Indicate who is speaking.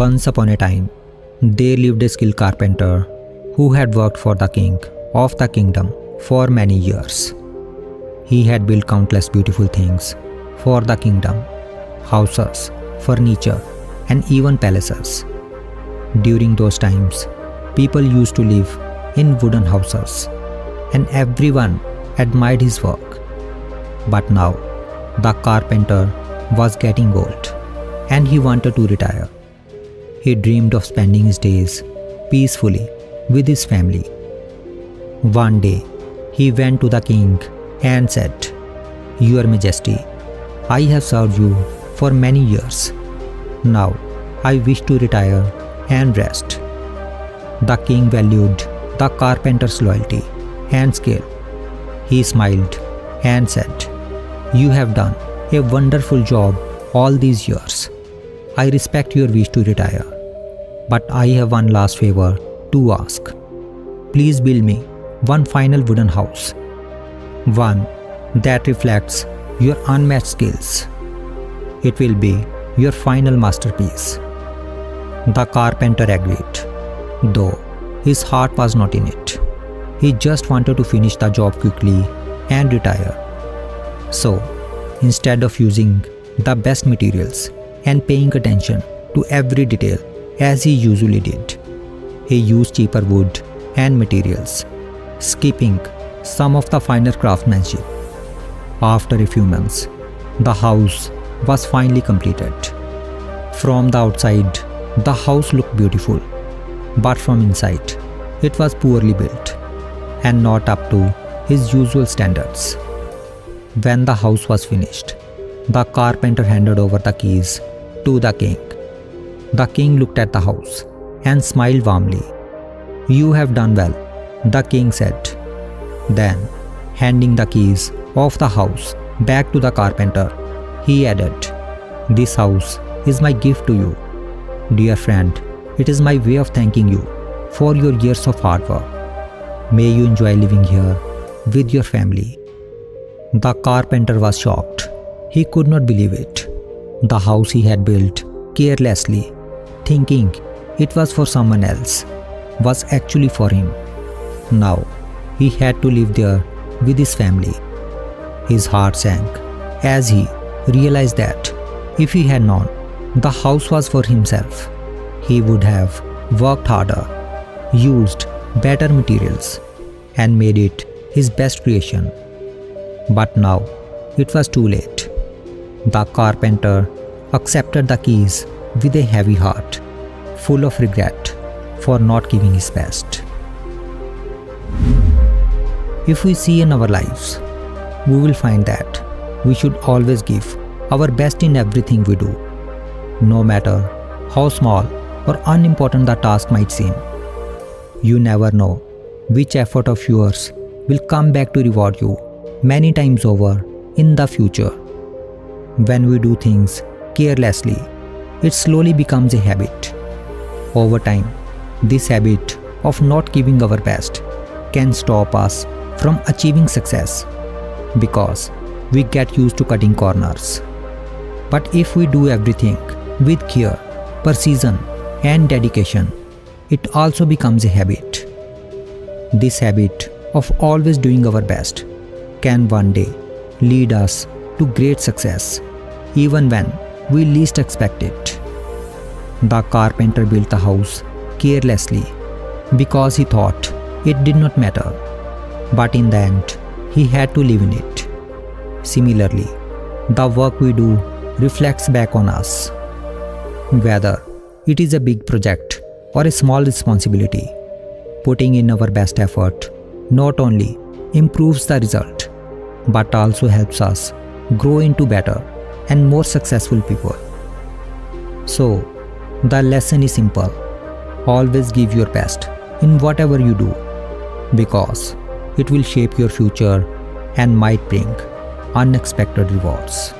Speaker 1: Once upon a time, there lived a skilled carpenter who had worked for the king of the kingdom for many years. He had built countless beautiful things for the kingdom: houses, furniture, and even palaces. During those times, people used to live in wooden houses, and everyone admired his work. But now, the carpenter was getting old, and he wanted to retire. He dreamed of spending his days peacefully with his family. One day, he went to the king and said, "Your Majesty, I have served you for many years. Now, I wish to retire and rest." The king valued the carpenter's loyalty and skill. He smiled and said, "You have done a wonderful job all these years. I respect your wish to retire, but I have one last favor to ask. Please build me one final wooden house, one that reflects your unmatched skills. It will be your final masterpiece." The carpenter agreed, though his heart was not in it. He just wanted to finish the job quickly and retire. So, instead of using the best materials and paying attention to every detail as he usually did, he used cheaper wood and materials, skipping some of the finer craftsmanship. After a few months, the house was finally completed. From the outside, the house looked beautiful, but from inside, it was poorly built and not up to his usual standards. When the house was finished, the carpenter handed over the keys to the king. The king looked at the house and smiled warmly. "You have done well," the king said. Then, handing the keys of the house back to the carpenter, he added, "This house is my gift to you. Dear friend, it is my way of thanking you for your years of hard work. May you enjoy living here with your family." The carpenter was shocked. He could not believe it. The house he had built carelessly, thinking it was for someone else, was actually for him. Now, he had to live there with his family. His heart sank as he realized that if he had known the house was for himself, he would have worked harder, used better materials, and made it his best creation. But now it was too late. The carpenter accepted the keys with a heavy heart, full of regret for not giving his best. If we see in our lives, we will find that we should always give our best in everything we do, no matter how small or unimportant the task might seem. You never know which effort of yours will come back to reward you many times over in the future. When we do things carelessly, it slowly becomes a habit. Over time, this habit of not giving our best can stop us from achieving success because we get used to cutting corners. But if we do everything with care, precision, and dedication, it also becomes a habit. This habit of always doing our best can one day lead us to great success, even when we least expect it. The carpenter built the house carelessly because he thought it did not matter, but in the end, he had to live in it. Similarly, the work we do reflects back on us. Whether it is a big project or a small responsibility, putting in our best effort not only improves the result, but also helps us grow into better and more successful people. So, the lesson is simple. Always give your best in whatever you do, because it will shape your future and might bring unexpected rewards.